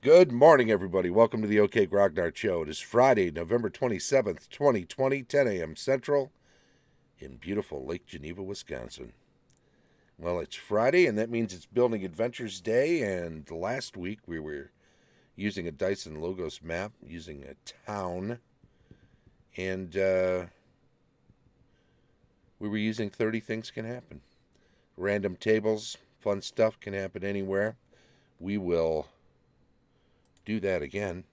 Good morning, everybody. Welcome to the OK Grognard Show. It is Friday, November 27th, 2020, 10 a.m. Central in beautiful Lake Geneva, Wisconsin. Well, it's Friday, and that means it's Building Adventures Day, and last week we were using a Dyson Logos map, using a town, and we were using 30 Things Can Happen. Random tables, fun stuff can happen anywhere. We will do that again.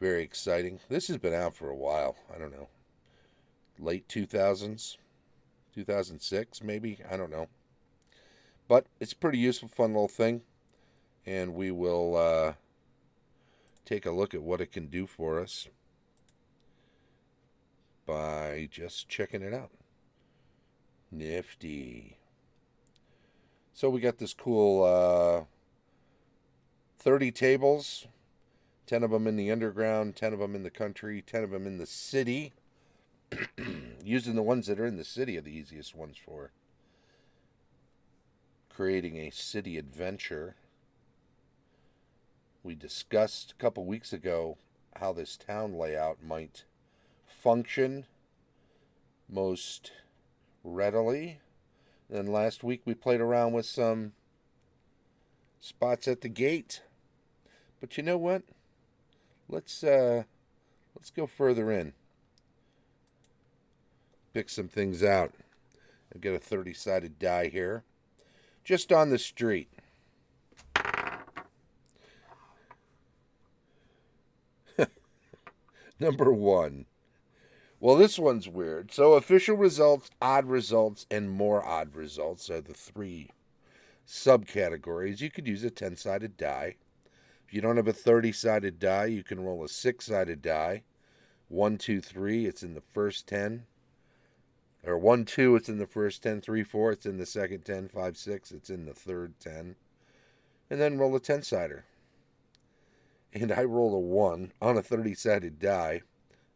Very exciting. This has been out for a while. I don't know. Late 2000s, 2006 maybe. I don't know. But it's a pretty useful, fun little thing. And we will take a look at what it can do for us by just checking it out. Nifty. So we got this cool 30 tables, 10 of them in the underground, 10 of them in the country, 10 of them in the city. Using the ones that are in the city are the easiest ones for creating a city adventure. We discussed a couple weeks ago how this town layout might function most readily. Then last week we played around with some spots at the gate. But you know what? Let's go further in. Pick some things out. I've got a 30-sided die here. Just on the street. Number 1. Well, this one's weird. So official results, odd results, and more odd results are the three subcategories. You could use a 10-sided die. If you don't have a 30-sided die, you can roll a 6-sided die. 1, 2, 3, it's in the first 10. Or 1, 2, it's in the first 10. 3, 4, it's in the second 10. 5, 6, it's in the third 10. And then roll a 10-sider. And I rolled a 1 on a 30-sided die.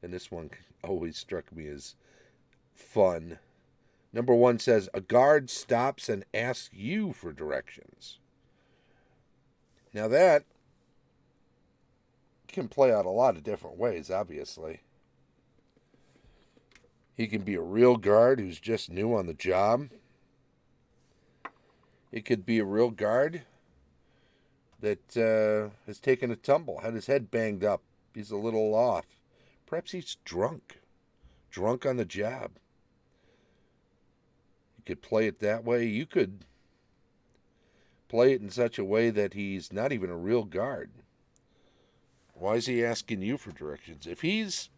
And this one always struck me as fun. Number 1 says, a guard stops and asks you for directions. Now that can play out a lot of different ways, obviously. He can be a real guard who's just new on the job. It could be a real guard that has taken a tumble, had his head banged up. He's a little off. Perhaps he's drunk on the job. You could play it that way. You could play it in such a way that he's not even a real guard. Why is he asking you for directions? If he's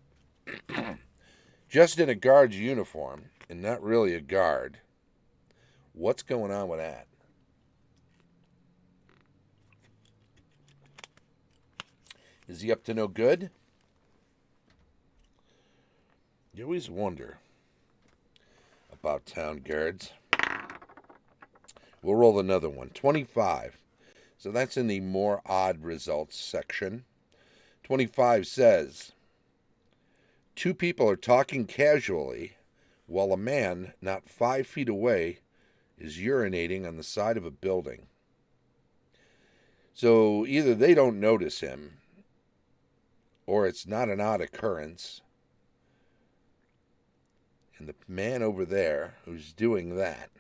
just in a guard's uniform and not really a guard, what's going on with that? Is he up to no good? You always wonder about town guards. We'll roll another one. 25. So that's in the more odd results section. 25 says, 2 people are talking casually while a man not 5 feet away is urinating on the side of a building. So either they don't notice him or it's not an odd occurrence. And the man over there who's doing that,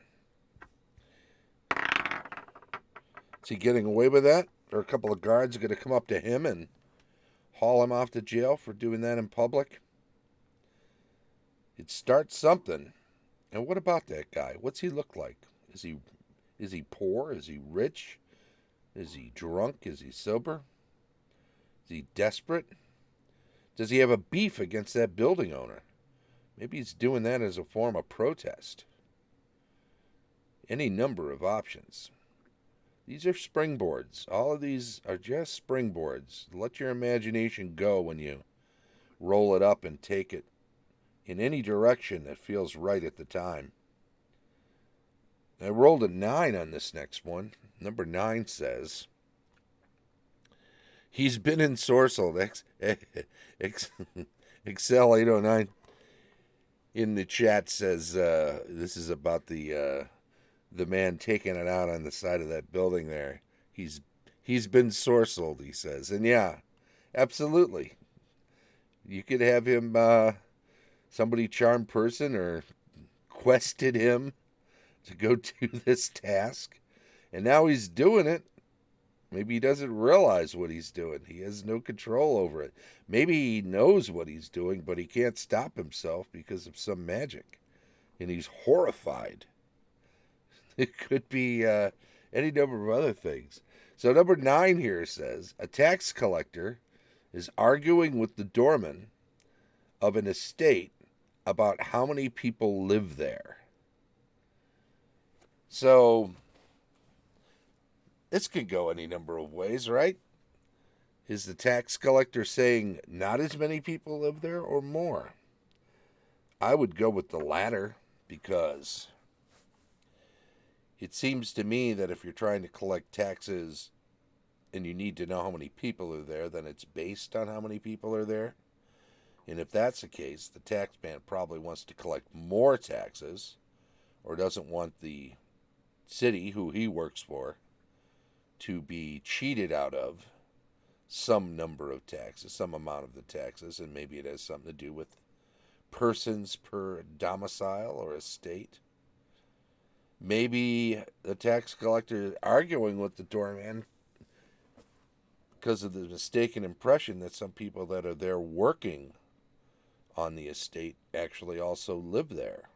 is he getting away with that? Or a couple of guards are going to come up to him and haul him off to jail for doing that in public? It starts something. And what about that guy? What's he look like? Is he poor? Is he rich? Is he drunk? Is he sober? Is he desperate? Does he have a beef against that building owner? Maybe he's doing that as a form of protest. Any number of options. These are springboards. All of these are just springboards. Let your imagination go when you roll it up and take it in any direction that feels right at the time. I rolled a 9 on this next one. Number 9 says, he's been ensorcelled. Excel 809 in the chat says this is about the man taking it out on the side of that building there. He's He's been sorcelled, he says. And yeah, absolutely. You could have him, somebody charmed person or quested him to go do this task. And now he's doing it. Maybe he doesn't realize what he's doing. He has no control over it. Maybe he knows what he's doing, but he can't stop himself because of some magic. And he's horrified. It could be any number of other things. So, number 9 here says a tax collector is arguing with the doorman of an estate about how many people live there. So, this could go any number of ways, right? Is the tax collector saying not as many people live there or more? I would go with the latter because it seems to me that if you're trying to collect taxes and you need to know how many people are there, then it's based on how many people are there. And if that's the case, the tax man probably wants to collect more taxes or doesn't want the city, who he works for, to be cheated out of some number of taxes, some amount of the taxes, and maybe it has something to do with persons per domicile or estate. Maybe the tax collector is arguing with the doorman because of the mistaken impression that some people that are there working on the estate actually also live there.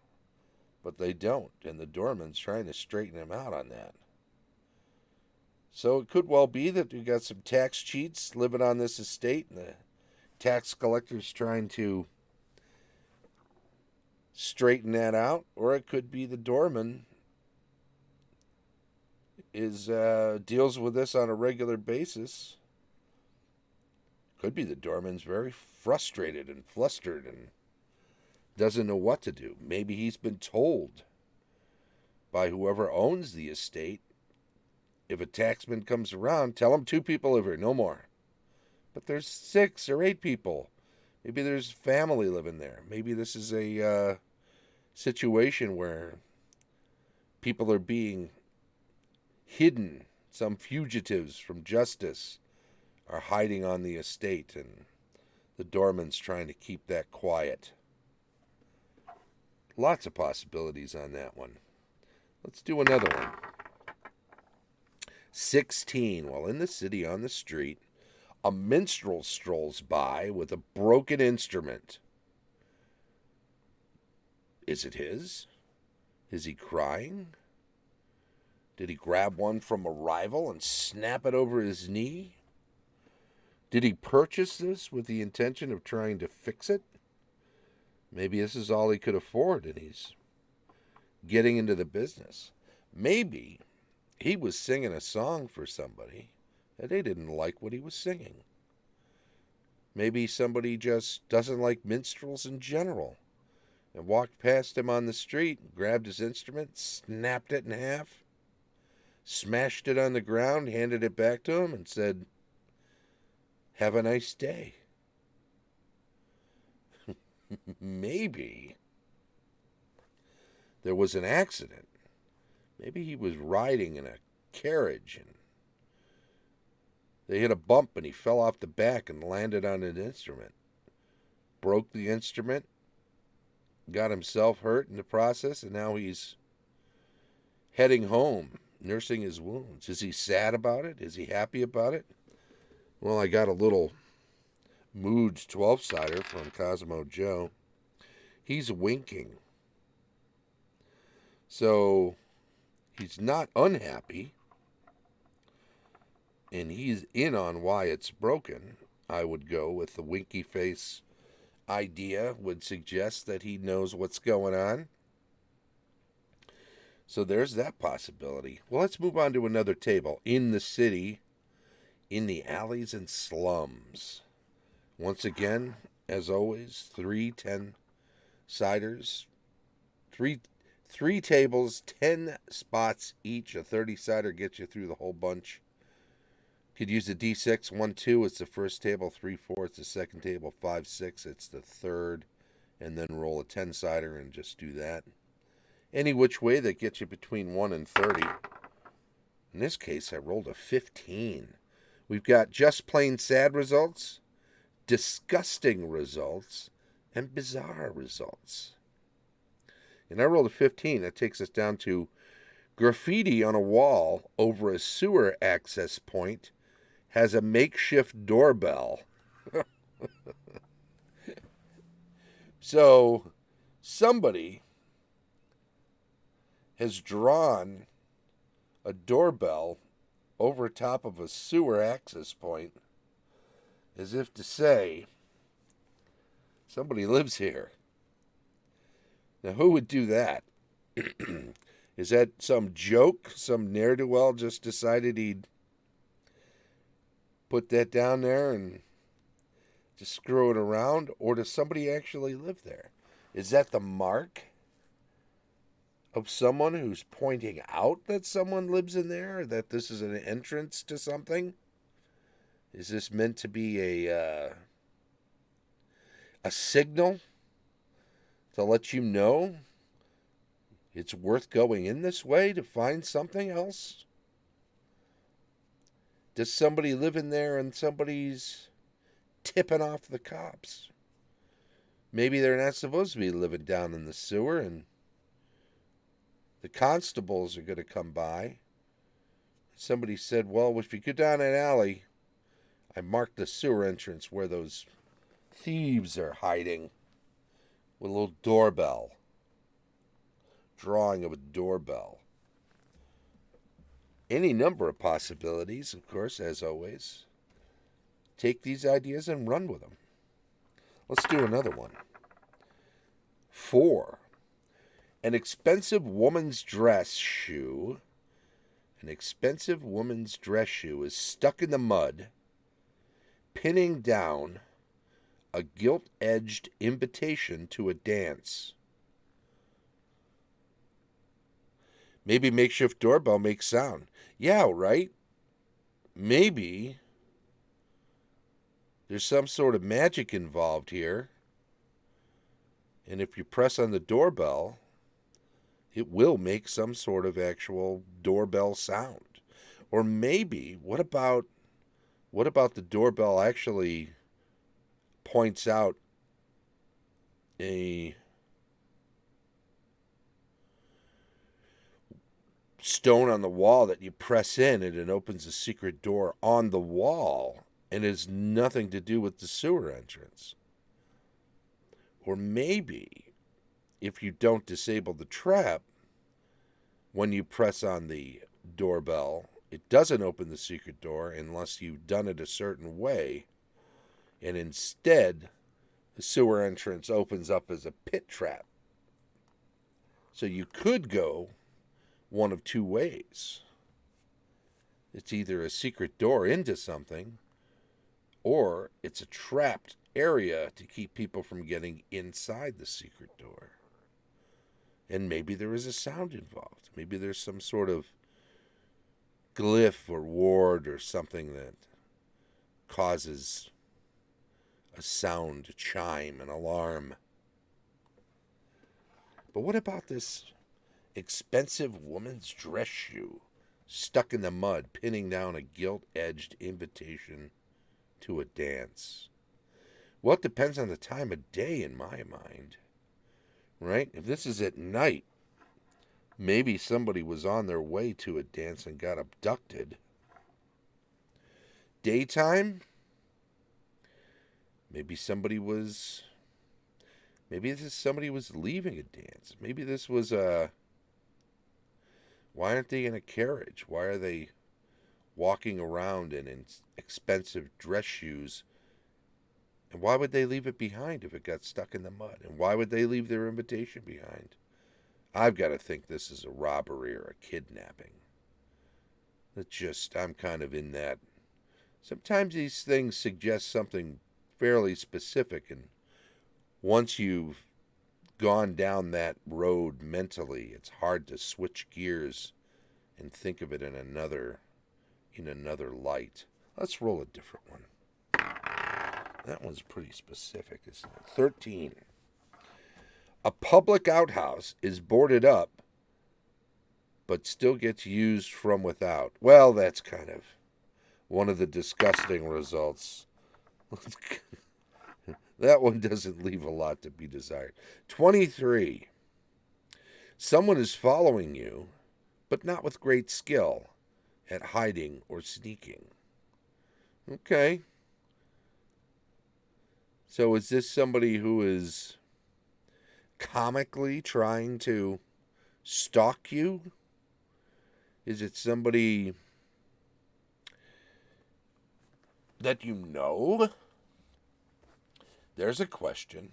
But they don't, and the doorman's trying to straighten him out on that. So it could well be that we got some tax cheats living on this estate, and the tax collector's trying to straighten that out, or it could be the doorman is deals with this on a regular basis. Could be the doorman's very frustrated and flustered and doesn't know what to do. Maybe he's been told by whoever owns the estate, if a taxman comes around, tell him 2 people live here, no more. But there's 6 or 8 people. Maybe there's family living there. Maybe this is a situation where people are being hidden. Some fugitives from justice are hiding on the estate, and the doorman's trying to keep that quiet. Lots of possibilities on that one. Let's do another one. 16. While in the city on the street, a minstrel strolls by with a broken instrument. Is it his? Is he crying? Did he grab one from a rival and snap it over his knee? Did he purchase this with the intention of trying to fix it? Maybe this is all he could afford and he's getting into the business. Maybe he was singing a song for somebody and they didn't like what he was singing. Maybe somebody just doesn't like minstrels in general and walked past him on the street, grabbed his instrument, snapped it in half, smashed it on the ground, handed it back to him and said, "Have a nice day." Maybe there was an accident. Maybe he was riding in a carriage and they hit a bump and he fell off the back and landed on an instrument. Broke the instrument, got himself hurt in the process, and now he's heading home, nursing his wounds. Is he sad about it? Is he happy about it? Well, I got a little Moods 12-sider from Cosmo Joe. He's winking. So he's not unhappy, and he's in on why it's broken. I would go with the winky face idea, would suggest that he knows what's going on. So there's that possibility. Well, let's move on to another table. In the city, in the alleys and slums. Once again, as always, 3 10-siders. Three tables, 10 spots each. A 30-sider gets you through the whole bunch. Could use a D6. 1, 2, it's the first table. 3, 4, it's the second table. 5, 6, it's the third. And then roll a 10-sider and just do that. Any which way that gets you between 1 and 30. In this case, I rolled a 15. We've got just plain sad results, disgusting results, and bizarre results. And I rolled a 15. That takes us down to graffiti on a wall over a sewer access point has a makeshift doorbell. So somebody has drawn a doorbell over top of a sewer access point as if to say, somebody lives here. Now, who would do that? Is that some joke? Some ne'er-do-well just decided he'd put that down there and just screw it around? Or does somebody actually live there? Is that the mark of someone who's pointing out that someone lives in there? Or that this is an entrance to something? Is this meant to be a signal to let you know it's worth going in this way to find something else? Does somebody live in there and somebody's tipping off the cops? Maybe they're not supposed to be living down in the sewer and the constables are going to come by. Somebody said, well, if you go down an alley, I marked the sewer entrance where those thieves are hiding with a little doorbell. Drawing of a doorbell. Any number of possibilities, of course, as always. Take these ideas and run with them. Let's do another one. 4. An expensive woman's dress shoe. An expensive woman's dress shoe is stuck in the mud, pinning down a gilt-edged invitation to a dance. Maybe makeshift doorbell makes sound. Yeah, right? Maybe there's some sort of magic involved here. And if you press on the doorbell, it will make some sort of actual doorbell sound. Or maybe, what about the doorbell actually points out a stone on the wall that you press in and it opens a secret door on the wall and it has nothing to do with the sewer entrance? Or maybe if you don't disable the trap, when you press on the doorbell, it doesn't open the secret door unless you've done it a certain way, and instead the sewer entrance opens up as a pit trap. So you could go one of two ways. It's either a secret door into something, or it's a trapped area to keep people from getting inside the secret door. And maybe there is a sound involved. Maybe there's some sort of glyph or ward or something that causes a sound, a chime, an alarm. But what about this expensive woman's dress shoe stuck in the mud, pinning down a gilt-edged invitation to a dance? Well, it depends on the time of day in my mind, right? If this is at night, maybe somebody was on their way to a dance and got abducted. Daytime, maybe somebody was leaving a dance. Maybe this was why aren't they in a carriage? Why are they walking around in expensive dress shoes? And why would they leave it behind if it got stuck in the mud? And why would they leave their invitation behind? I've got to think this is a robbery or a kidnapping. I'm kind of in that. Sometimes these things suggest something fairly specific, and once you've gone down that road mentally, it's hard to switch gears and think of it in another light. Let's roll a different one. That one's pretty specific, isn't it? 13. A public outhouse is boarded up, but still gets used from without. Well, that's kind of one of the disgusting results. That one doesn't leave a lot to be desired. 23. Someone is following you, but not with great skill at hiding or sneaking. Okay. So is this somebody who is comically trying to stalk you? Is it somebody that you know? There's a question.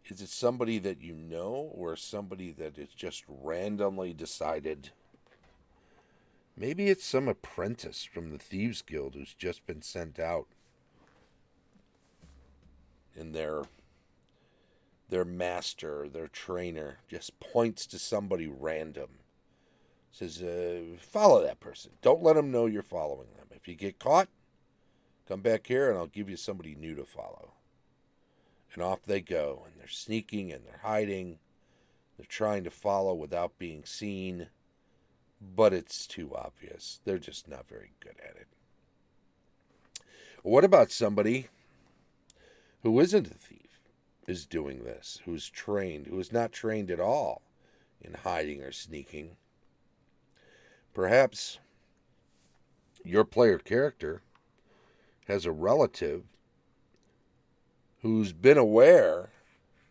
Is it somebody that you know or somebody that is just randomly decided? Maybe it's some apprentice from the Thieves Guild who's just been sent out. And their master, their trainer, just points to somebody random. Says, follow that person. Don't let them know you're following them. If you get caught, come back here and I'll give you somebody new to follow. And off they go. And they're sneaking and they're hiding. They're trying to follow without being seen. But it's too obvious. They're just not very good at it. What about somebody who isn't a thief, is doing this, who's trained, who is not trained at all in hiding or sneaking? Perhaps your player character has a relative who's been aware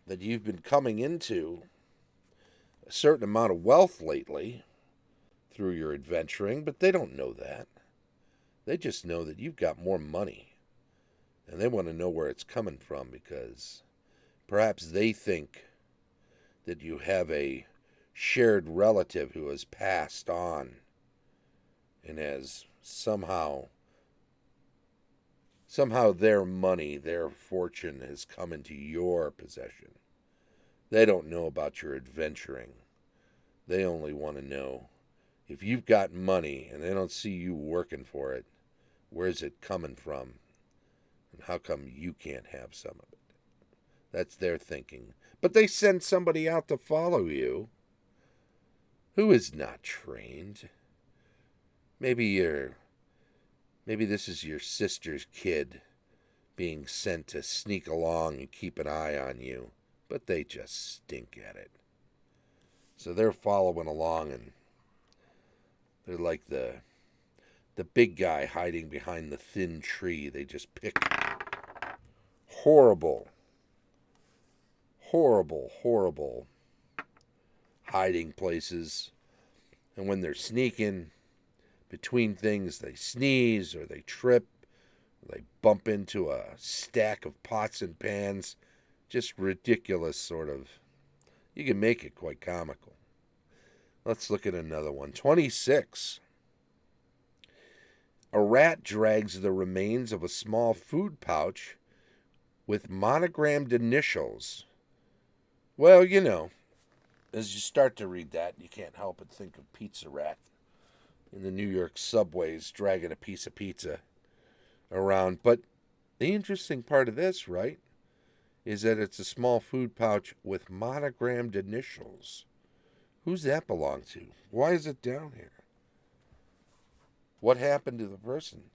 that you've been coming into a certain amount of wealth lately through your adventuring, but they don't know that. They just know that you've got more money. And they want to know where it's coming from because perhaps they think that you have a shared relative who has passed on and has somehow their money, their fortune has come into your possession. They don't know about your adventuring. They only want to know if you've got money and they don't see you working for it, where's it coming from? And how come you can't have some of it? That's their thinking. But they send somebody out to follow you who is not trained. Maybe this is your sister's kid being sent to sneak along and keep an eye on you, but they just stink at it. So they're following along and they're like the big guy hiding behind the thin tree. They just pick horrible hiding places. And when they're sneaking between things, they sneeze or they trip. Or they bump into a stack of pots and pans. Just ridiculous sort of. You can make it quite comical. Let's look at another one. 26. A rat drags the remains of a small food pouch with monogrammed initials. Well, you know, as you start to read that, you can't help but think of Pizza Rat in the New York subways dragging a piece of pizza around. But the interesting part of this, right, is that it's a small food pouch with monogrammed initials. Who's that belong to? Why is it down here? What happened to the person?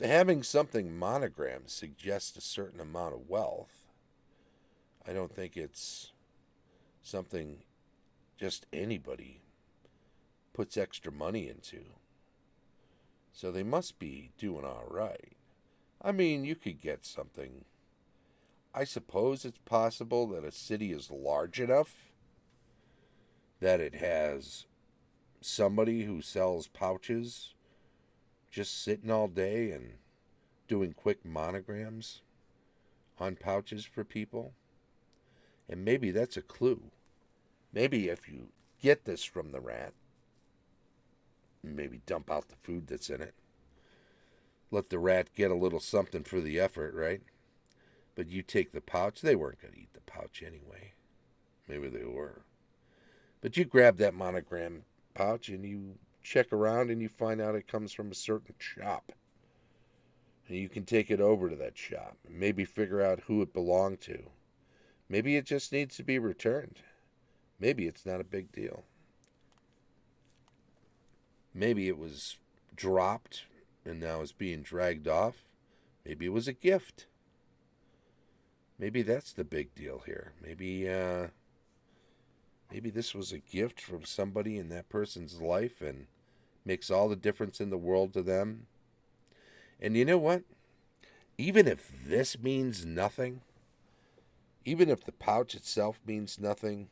Having something monogrammed suggests a certain amount of wealth. I don't think it's something just anybody puts extra money into. So they must be doing all right. I mean, you could get something. I suppose it's possible that a city is large enough that it has somebody who sells pouches just sitting all day and doing quick monograms on pouches for people. And maybe that's a clue. Maybe if you get this from the rat, maybe dump out the food that's in it. Let the rat get a little something for the effort, right? But you take the pouch. They weren't going to eat the pouch anyway. Maybe they were. But you grab that monogram pouch and you check around and you find out it comes from a certain shop. And you can take it over to that shop and maybe figure out who it belonged to. Maybe it just needs to be returned. Maybe it's not a big deal. Maybe it was dropped and now is being dragged off. Maybe it was a gift. Maybe that's the big deal here. Maybe this was a gift from somebody in that person's life and makes all the difference in the world to them. And you know what? Even if this means nothing, even if the pouch itself means nothing,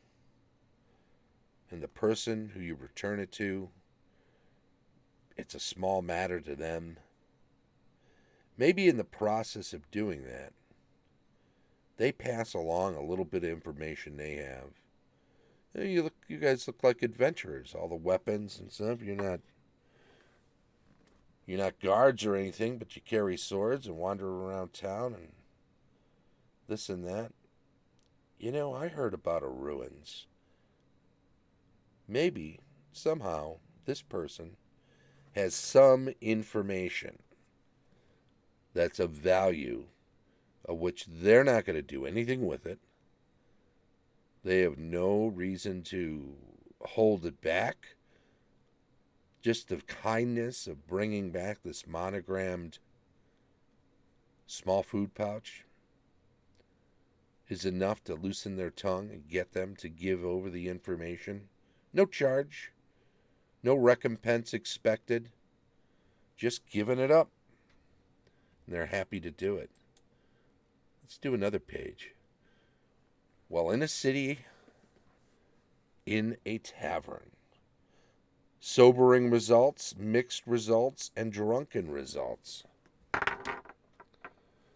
and the person who you return it to, it's a small matter to them, maybe in the process of doing that, they pass along a little bit of information they have. You guys look like adventurers. All the weapons and stuff. You're not guards or anything, but you carry swords and wander around town and this and that. I heard about a ruins. Maybe somehow this person has some information that's of value, of which they're not going to do anything with it. They have no reason to hold it back. Just the kindness of bringing back this monogrammed small food pouch is enough to loosen their tongue and get them to give over the information. No charge, no recompense expected, just giving it up. And they're happy to do it. Let's do another page. Well, in a city, in a tavern, sobering results, mixed results, and drunken results.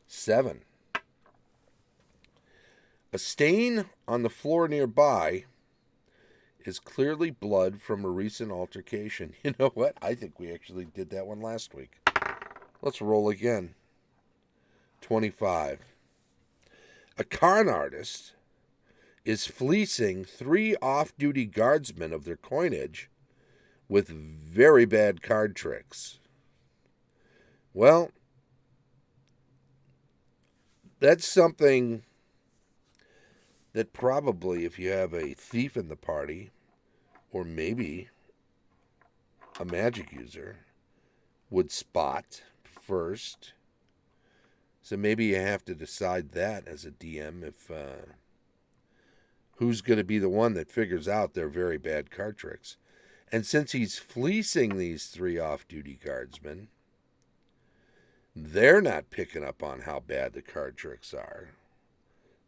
7. A stain on the floor nearby is clearly blood from a recent altercation. You know what? I think we actually did that one last week. Let's roll again. 25. A con artist is fleecing 3 off-duty guardsmen of their coinage with very bad card tricks. Well, that's something that probably, if you have a thief in the party, or maybe a magic user, would spot first. So maybe you have to decide that as a DM, if who's going to be the one that figures out their very bad card tricks. And since he's fleecing these 3 off-duty guardsmen, they're not picking up on how bad the card tricks are.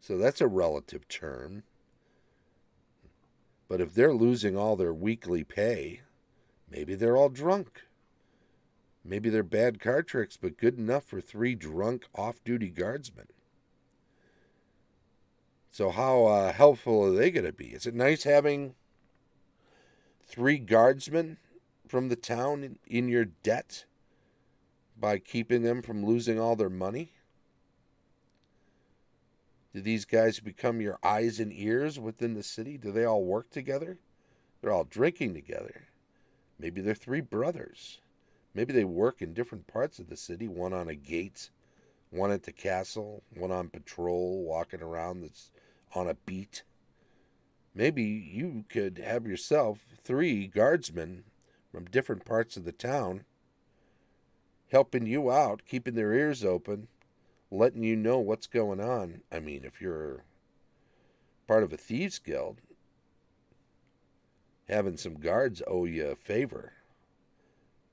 So that's a relative term. But if they're losing all their weekly pay, maybe they're all drunk. Maybe they're bad card tricks, but good enough for 3 drunk off-duty guardsmen. So how helpful are they going to be? Is it nice having 3 guardsmen from the town in your debt by keeping them from losing all their money? Do these guys become your eyes and ears within the city? Do they all work together? They're all drinking together. Maybe they're 3 brothers. Maybe they work in different parts of the city, one on a gate, one at the castle, one on patrol, walking around that's on a beat. Maybe you could have yourself 3 guardsmen from different parts of the town helping you out, keeping their ears open, letting you know what's going on. I mean, if you're part of a thieves guild, having some guards owe you a favor.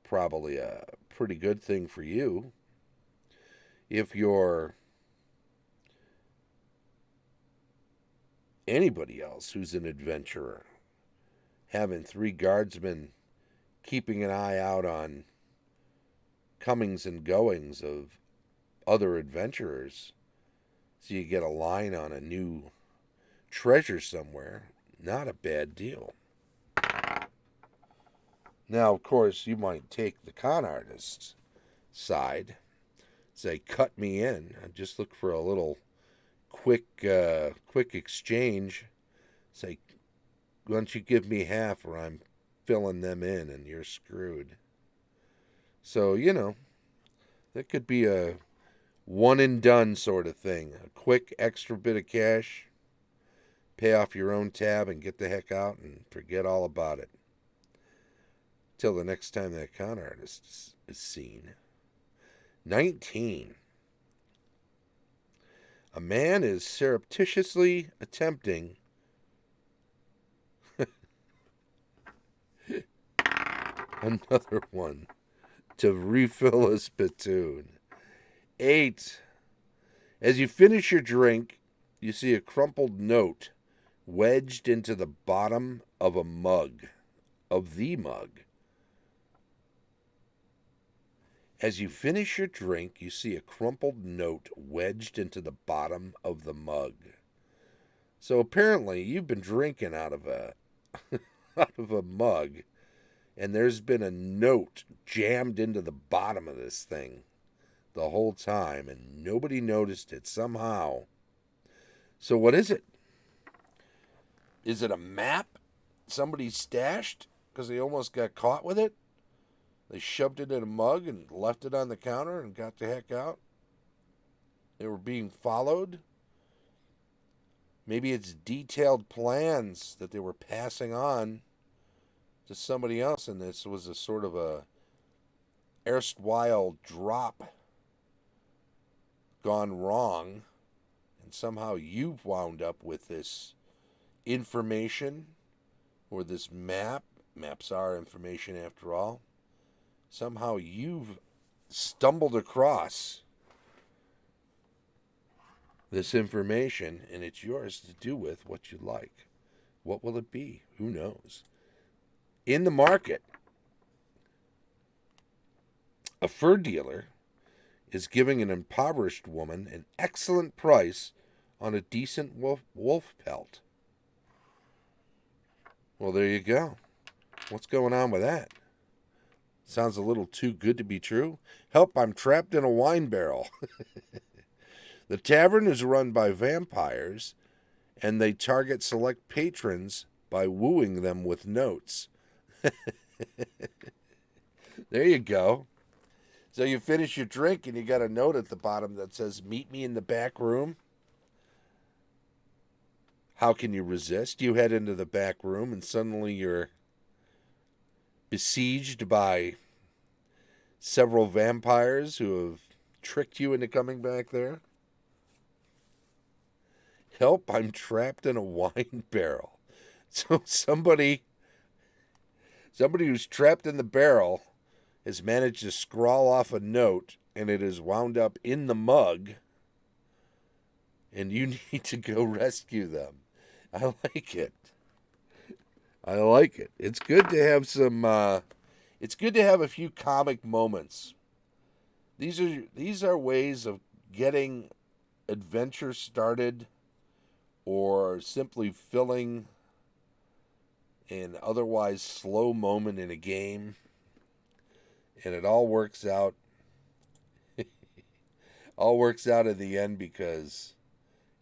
Probably a pretty good thing for you. If you're anybody else who's an adventurer, having 3 guardsmen keeping an eye out on comings and goings of other adventurers, so you get a line on a new treasure somewhere, not a bad deal. Now, of course, you might take the con artist's side, say, cut me in, and just look for a little quick exchange. Say, why don't you give me half, or I'm filling them in and you're screwed. So, that could be a one and done sort of thing. A quick extra bit of cash, pay off your own tab and get the heck out and forget all about it. till the next time that con artist is seen. 19. A man is surreptitiously attempting another one to refill a spittoon. 8. As you finish your drink, you see a crumpled note wedged into the bottom of a mug, of the mug. As you finish your drink, you see a crumpled note wedged into the bottom of the mug. So apparently you've been drinking out of a out of a mug, and there's been a note jammed into the bottom of this thing the whole time, and nobody noticed it somehow. So what is it? Is it a map somebody stashed because they almost got caught with it? They shoved it in a mug and left it on the counter and got the heck out? They were being followed? Maybe it's detailed plans that they were passing on to somebody else, and this was a sort of a erstwhile drop gone wrong, and somehow you've wound up with this information or this map. Maps are information after all. Somehow you've stumbled across this information, and it's yours to do with what you like. What will it be? Who knows? In the market, a fur dealer is giving an impoverished woman an excellent price on a decent wolf pelt. Well, there you go. What's going on with that? Sounds a little too good to be true. Help, I'm trapped in a wine barrel. The tavern is run by vampires, and they target select patrons by wooing them with notes. There you go. So you finish your drink, and you got a note at the bottom that says, "Meet me in the back room." How can you resist? You head into the back room, and suddenly you're besieged by several vampires who have tricked you into coming back there. Help, I'm trapped in a wine barrel. So somebody who's trapped in the barrel has managed to scrawl off a note, and it is wound up in the mug, and you need to go rescue them. I like it. I like it. It's good to have some it's good to have a few comic moments. These are ways of getting adventure started, or simply filling an otherwise slow moment in a game, and it all works out. All works out in the end because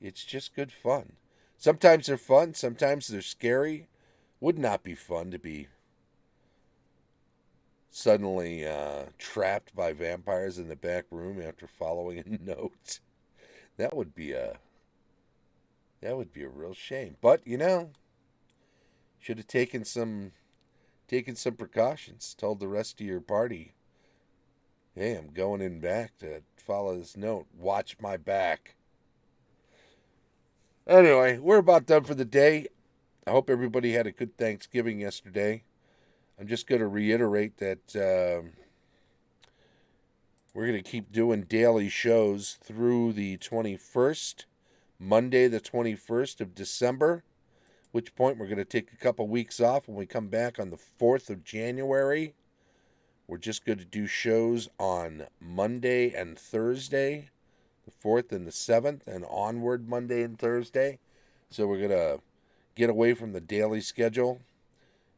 it's just good fun. Sometimes they're fun, sometimes they're scary. Would not be fun to be suddenly trapped by vampires in the back room after following a note. That would be a real shame. But should have taken some precautions. Told the rest of your party, "Hey, I'm going in back to follow this note. Watch my back." Anyway, we're about done for the day. I hope everybody had a good Thanksgiving yesterday. I'm just going to reiterate that we're going to keep doing daily shows through the 21st, Monday the 21st of December, which point we're going to take a couple weeks off. When we come back on the 4th of January, we're just going to do shows on Monday and Thursday, the 4th and the 7th, and onward Monday and Thursday. So we're going to get away from the daily schedule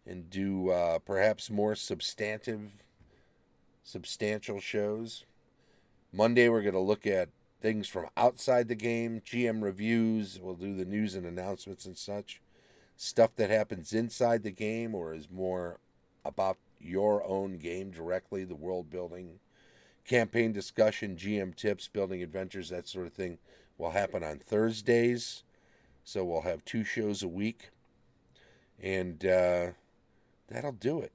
and do perhaps more substantial shows. Monday we're going to look at things from outside the game, GM reviews. We'll do the news and announcements and such. Stuff that happens inside the game or is more about your own game directly, the world building, campaign discussion, GM tips, building adventures, that sort of thing will happen on Thursdays. So we'll have 2 shows a week. And that'll do it.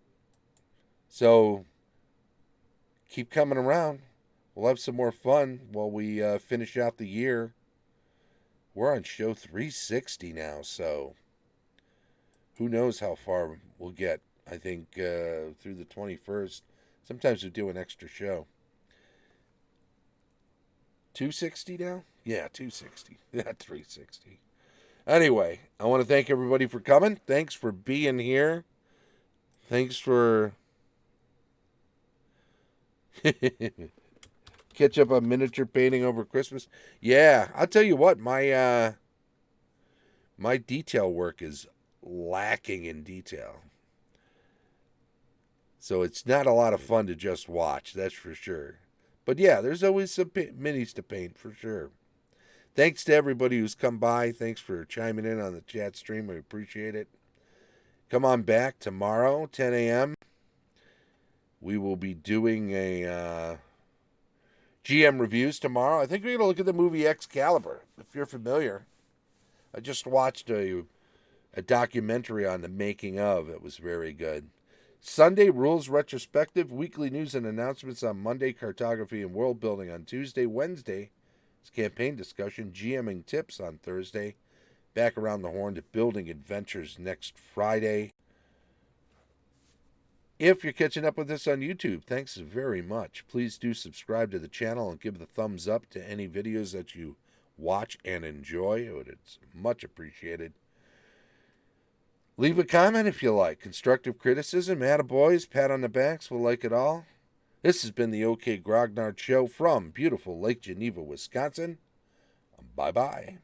So keep coming around. We'll have some more fun while we finish out the year. We're on show 360 now, so who knows how far we'll get. I think through the 21st. Sometimes we do an extra show. 260 now? Yeah, 260. Yeah, 360. Anyway, I want to thank everybody for coming. Thanks for being here. Thanks for catch up on miniature painting over Christmas. Yeah, I'll tell you what, my detail work is lacking in detail. So it's not a lot of fun to just watch, that's for sure. But yeah, there's always some minis to paint for sure. Thanks to everybody who's come by. Thanks for chiming in on the chat stream. We appreciate it. Come on back tomorrow, 10 a.m. We will be doing a GM reviews tomorrow. I think we're going to look at the movie Excalibur, if you're familiar. I just watched a documentary on the making of. It was very good. Sunday, rules retrospective, weekly news and announcements on Monday, cartography and world building on Tuesday. Wednesday, it's campaign discussion, GMing tips on Thursday. Back around the horn to building adventures next Friday. If you're catching up with us on YouTube, thanks very much. Please do subscribe to the channel and give the thumbs up to any videos that you watch and enjoy. It's much appreciated. Leave a comment if you like. Constructive criticism, attaboys, pat on the backs, we'll like it all. This has been the OK Grognard Show from beautiful Lake Geneva, Wisconsin. Bye-bye.